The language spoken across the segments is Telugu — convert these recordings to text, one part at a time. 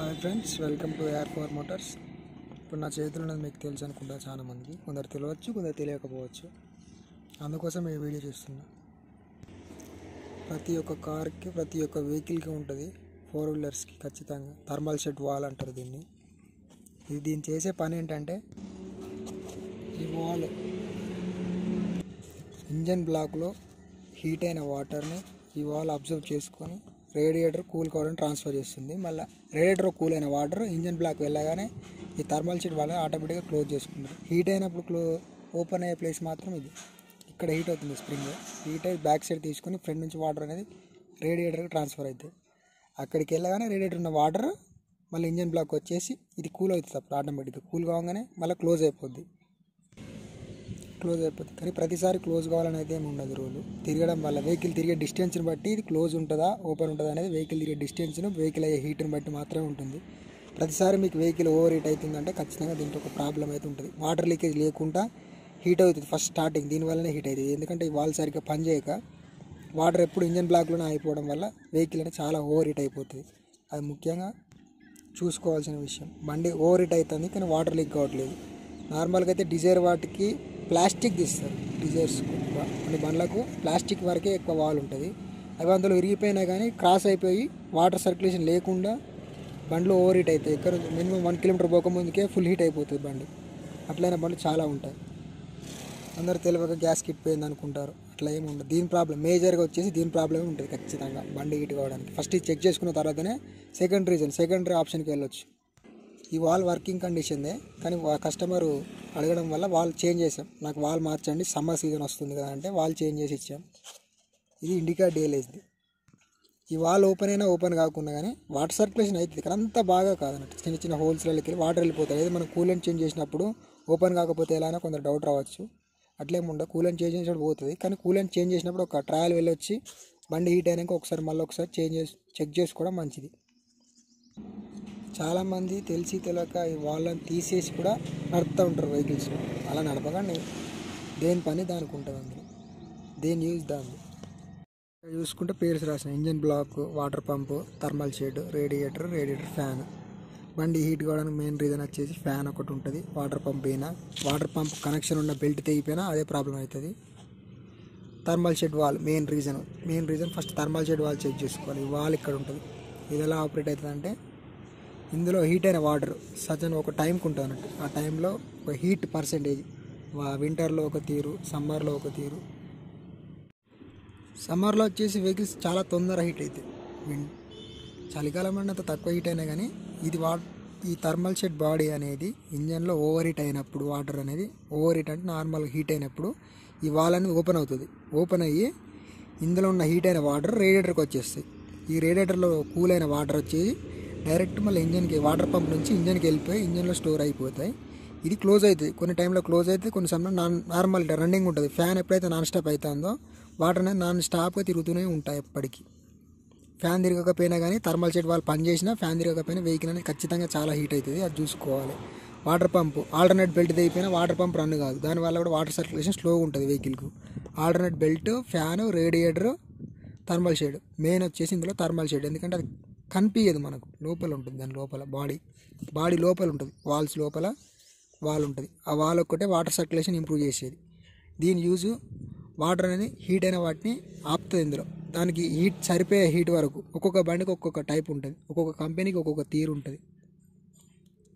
Hi friends, welcome to AR4 Motors. ఇప్పుడు నా చేతిలో ఉన్నది మీకు తెలుసు అనుకుంటా. చాలా మందికి కొందరు తెలియవచ్చు, కొందరు తెలియకపోవచ్చు. అందుకోసం ఈ వీడియో చేస్తున్నా. ప్రతి ఒక్క కార్కి, ప్రతి ఒక్క వెహికల్కి ఉంటుంది. 4 వీలర్స్కి ఖచ్చితంగా థర్మల్ షెడ్ వాల్ అంటారు దీన్ని. దీన్ని చేసే పని ఏంటంటే, ఈ వాల్ ఇంజన్ బ్లాక్లో హీట్ అయిన వాటర్ని ఈ వాల్ అబ్జర్వ్ చేసుకొని రేడియేటర్ కూల్ కావడానికి ట్రాన్స్ఫర్ చేస్తుంది. మళ్ళీ రేడియేటర్ కూల్ అయిన వాటర్ ఇంజన్ బ్లాక్ వెళ్ళగానే ఈ థర్మల్ షీట్ వల్ల ఆటోమేటిక్గా క్లోజ్ చేసుకుంటారు. హీట్ అయినప్పుడు ఓపెన్ అయ్యే ప్లేస్ మాత్రం ఇది. ఇక్కడ హీట్ అవుతుంది స్ప్రింగ్. హీట్ అయ్యి బ్యాక్ సైడ్ తీసుకొని ఫ్రంట్ నుంచి వాటర్ అనేది రేడియేటర్కి ట్రాన్స్ఫర్ అవుతుంది. అక్కడికి వెళ్ళగానే రేడియేటర్ ఉన్న వాటర్ మళ్ళీ ఇంజన్ బ్లాక్ వచ్చేసి ఇది కూల్ అవుతుంది. అప్పుడు ఆటోమేటిక్గా కూల్ కాగానే మళ్ళీ క్లోజ్ అయిపోద్ది. కానీ ప్రతిసారి క్లోజ్ కావాలని అయితే ఏమి ఉండదు. రూలు తిరగడం వల్ల వెహికల్ తిరిగే డిస్టెన్స్ని బట్టి ఇది క్లోజ్ ఉంటుందా ఓపెన్ ఉంటుందా అనేది వెహికల్ తిరిగే డిస్టెన్స్ను వెహికల్ అయ్యే హీట్ని బట్టి మాత్రమే ఉంటుంది. ప్రతిసారి మీకు వెహికల్ ఓవర్ హీట్ అవుతుందంటే ఖచ్చితంగా దీంట్లో ఒక ప్రాబ్లం అయితే ఉంటుంది. వాటర్ లీకేజ్ లేకుండా హీట్ అవుతుంది ఫస్ట్ స్టార్టింగ్. దీనివల్లనే హీట్ అవుతుంది. ఎందుకంటే ఈ వాల్ సరిగ్గా పనిచేయక వాటర్ ఎప్పుడు ఇంజన్ బ్లాక్లోనే అయిపోవడం వల్ల వెహికల్ అనేది చాలా ఓవర్ హీట్ అయిపోతుంది. అది ముఖ్యంగా చూసుకోవాల్సిన విషయం. బండి ఓవర్ హీట్ అవుతుంది కానీ వాటర్ లీక్ కావట్లేదు. నార్మల్గా అయితే డిజైర్ వాటికి ప్లాస్టిక్ తీస్తారు. డిజైర్స్ కొన్ని బండ్లకు ప్లాస్టిక్ వరకే ఎక్కువ వాల్ ఉంటుంది. అవి అందులో విరిగిపోయినా కానీ క్రాస్ అయిపోయి వాటర్ సర్క్యులేషన్ లేకుండా బండ్లు ఓవర్ హీట్ అవుతాయి. ఇక్కడ మినిమం 1 కిలోమీటర్ పోకముందుకే ఫుల్ హీట్ అయిపోతుంది బండి. అట్లయిన బండ్లు చాలా ఉంటాయి. అందరూ తెలియక గ్యాస్ కిట్ పోయింది అనుకుంటారు. అట్లా ఏమి ఉండదు. దీని ప్రాబ్లం మేజర్గా వచ్చేసి దీని ప్రాబ్లమే ఉంటుంది ఖచ్చితంగా బండి హీట్ కావడానికి. ఫస్ట్ ఇది చెక్ చేసుకున్న తర్వాతనే సెకండరీ ఆప్షన్కి వెళ్ళొచ్చు. ఈ వాల్ వర్కింగ్ కండిషన్దే కానీ కస్టమరు అడగడం వల్ల వాల్ చేంజ్ చేసాం. నాకు వాల్ మార్చండి, సమ్మర్ సీజన్ వస్తుంది కదా అంటే వాల్ చేంజ్ చేసి ఇచ్చాం. ఇది ఇండికా DLSది. ఈ వాల్ ఓపెన్ అయినా ఓపెన్ కాకుండా కానీ వాటర్ సర్క్యులేషన్ అవుతుంది. కానీ అంతా బాగా కాదన్నట్టు. చిన్న చిన్న హోల్స్లోకి వెళ్ళి వాటర్ వెళ్ళిపోతాయి. అయితే మనం కూలెంట్ చేంజ్ చేసినప్పుడు ఓపెన్ కాకపోతే ఎలా అయినా కొందరు డౌట్ రావచ్చు. అట్లేం ఉండదు. కూలెంట్ చేంజ్ చేసినప్పుడు పోతుంది. కానీ కూలెంట్ చేంజ్ చేసినప్పుడు ఒక ట్రయల్ వెళ్ళొచ్చి బండి హీట్ అయినాక ఒకసారి చెక్ చేసుకోవడం మంచిది. చాలామంది తెలిసి తెలియక ఈ వాళ్ళని తీసేసి కూడా నడుపుతూ ఉంటారు వెహికల్స్. అలా నడపకండి. దేని పని దానికి ఉంటుంది. అందులో దేని యూజ్ దాన్ని చూసుకుంటే పేర్స్ రాసిన engine block, water pump, thermostat, radiator fan. బండి హీట్ కావడానికి మెయిన్ రీజన్ వచ్చేసి ఫ్యాన్ ఒకటి ఉంటుంది. వాటర్ పంప్ కనెక్షన్ ఉన్న బెల్ట్ తెగిపోయినా అదే ప్రాబ్లం అవుతుంది. Thermostat valve main reason first thermostat valve check చేసుకోవాలి. ఈ వాల్ ఇక్కడ ఉంటుంది. ఇది ఎలా ఆపరేట్ అవుతుందంటే ఇందులో హీట్ అయిన వాటర్ సజన్ ఒక టైంకి ఉంటుంది అన్నట్టు. ఆ టైంలో ఒక హీట్ పర్సెంటేజ్ వింటర్లో ఒక తీరు, సమ్మర్లో ఒక తీరు. సమ్మర్లో వచ్చేసి వెహికల్స్ చాలా తొందర హీట్ అవుతాయి. చలికాలం అంటే అంత తక్కువ హీట్ అయినా కానీ ఈ థర్మల్ షెడ్ బాడీ అనేది ఇంజన్లో ఓవర్ హీట్ అయినప్పుడు వాటర్ అనేది ఓవర్ హీట్ అంటే నార్మల్ హీట్ అయినప్పుడు ఈ వాల్ అనేది ఓపెన్ అవుతుంది. ఓపెన్ అయ్యి ఇందులో ఉన్న హీట్ అయిన వాటర్ రేడియేటర్కి వచ్చేస్తాయి. ఈ రేడియేటర్లో కూల్ అయిన వాటర్ వచ్చేసి డైరెక్ట్ మళ్ళీ ఇంజన్కి వాటర్ పంప్ నుంచి ఇంజన్కి వెళ్ళిపోయి ఇంజన్లో స్టోర్ అయిపోతాయి. ఇది క్లోజ్ అవుతుంది. కొన్ని టైంలో క్లోజ్ అయితే కొన్ని సమయంలో నార్మల్ రన్నింగ్ ఉంటుంది. ఫ్యాన్ ఎప్పుడైతే నాన్ స్టాప్ అవుతుందో వాటర్ అనేది నాన్ స్టాప్గా తిరుగుతూనే ఉంటాయి ఎప్పటికీ. ఫ్యాన్ తిరగకపోయినా కానీ థర్మల్ షెడ్ వాళ్ళు పని చేసినా ఫ్యాన్ తిరగకపోయినా వెహికల్ అనేది ఖచ్చితంగా చాలా హీట్ అవుతుంది. అది చూసుకోవాలి. వాటర్ పంపు ఆల్టర్నేట్ బెల్ట్ తెగిపోయినా వాటర్ పంప్ రన్ కాదు. దానివల్ల కూడా వాటర్ సర్క్యులేషన్ స్లోగా ఉంటుంది వెహికల్కు. Alternate belt, fan, radiator, thermal shed main వచ్చేసి ఇందులో థర్మల్ షెడ్. ఎందుకంటే అది కనిపించదు మనకు, లోపల ఉంటుంది. దాని లోపల బాడీ లోపల ఉంటుంది. వాల్స్ లోపల వాల్ ఉంటుంది. ఆ వాల్ ఒక్కటే వాటర్ సర్క్యులేషన్ ఇంప్రూవ్ చేసేది. దీని యూజు వాటర్ అనేది హీట్ అయిన వాటిని ఆపుతుంది. ఇందులో దానికి హీట్ సరిపోయే హీట్ వరకు ఒక్కొక్క బండికి ఒక్కొక్క టైప్ ఉంటుంది. ఒక్కొక్క కంపెనీకి ఒక్కొక్క తీరు ఉంటుంది.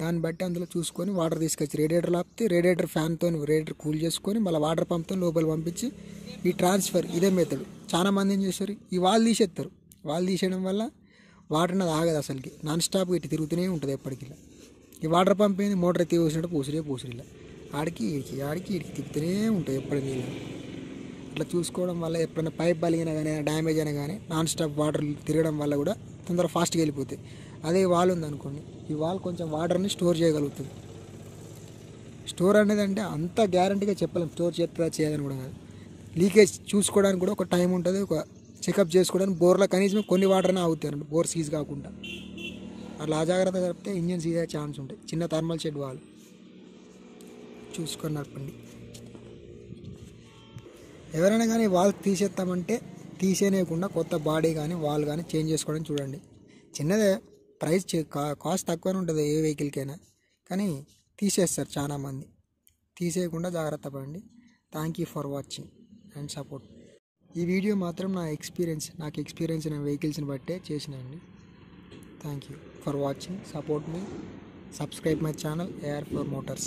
దాన్ని బట్టి అందులో చూసుకొని వాటర్ తీసుకొచ్చి రేడియేటర్లో ఆపితే రేడియేటర్ ఫ్యాన్తో రేడియేటర్ కూల్ చేసుకొని మళ్ళీ వాటర్ పంప్తో లోపల పంపించి ఈ ట్రాన్స్ఫర్ ఇదే మెథడ్. చాలామంది ఏం చేస్తారు, ఈ వాల్ తీసేస్తారు. వాల్ తీసేయడం వల్ల వాటర్ అనేది ఆగదు. అసలుకి నాన్ స్టాప్గా ఇటు తిరుగుతూనే ఉంటుంది ఎప్పటికి. ఈ వాటర్ పంప్ ఏంది, మోటార్ ఎత్తి పోసినట్టు పూసిరిలా ఆడికి ఇడికి తిప్పుతూనే ఉంటాయి ఎప్పటి నీళ్ళు. అట్లా చూసుకోవడం వల్ల ఎప్పుడైనా పైప్ బలిగినా కానీ డ్యామేజ్ అయినా కానీ నాన్ స్టాప్ వాటర్ తిరగడం వల్ల కూడా తొందరగా ఫాస్ట్గా వెళ్ళిపోతాయి. అదే వాల్ ఉందనుకోండి, ఈ వాల్ కొంచెం వాటర్ని స్టోర్ చేయగలుగుతుంది. స్టోర్ అనేది అంటే అంత గ్యారంటీగా చెప్పలేం స్టోర్ చేస్తుందా చేయదని కూడా కాదు. లీకేజ్ చూసుకోవడానికి కూడా ఒక టైం ఉంటుంది. ఒక చెకప్ చేసుకోవడానికి బోర్లో కనీసం కొన్ని వాటర్నే ఆగుతాయి అన్నట్టు, బోర్ సీజ్ కాకుండా. అట్లా అజాగ్రత్త జరిపితే ఇంజన్ సీజ్ అయ్యే ఛాన్స్ ఉంటాయి. చిన్న థర్మల్ షెడ్ వాల్ చూసుకొని నడపండి. ఎవరైనా కానీ వాల్ తీసేస్తామంటే తీసేయకుండా కొత్త బాడీ కానీ వాల్ కానీ చేంజ్ చేసుకోవడానికి చూడండి. చిన్నదే ప్రైస్ కాస్ట్ తక్కువనే ఉంటుంది ఏ వెహికల్కైనా, కానీ తీసేస్తారు చాలామంది. తీసేయకుండా జాగ్రత్త పడండి. Thank you for watching and support. ఈ వీడియో మాత్రం నాకు ఎక్స్పీరియన్స్ అయిన వెహికల్స్ని బట్టే చేసినండి. Thank you for watching. Support మీ. Subscribe my channel AR4 Motors.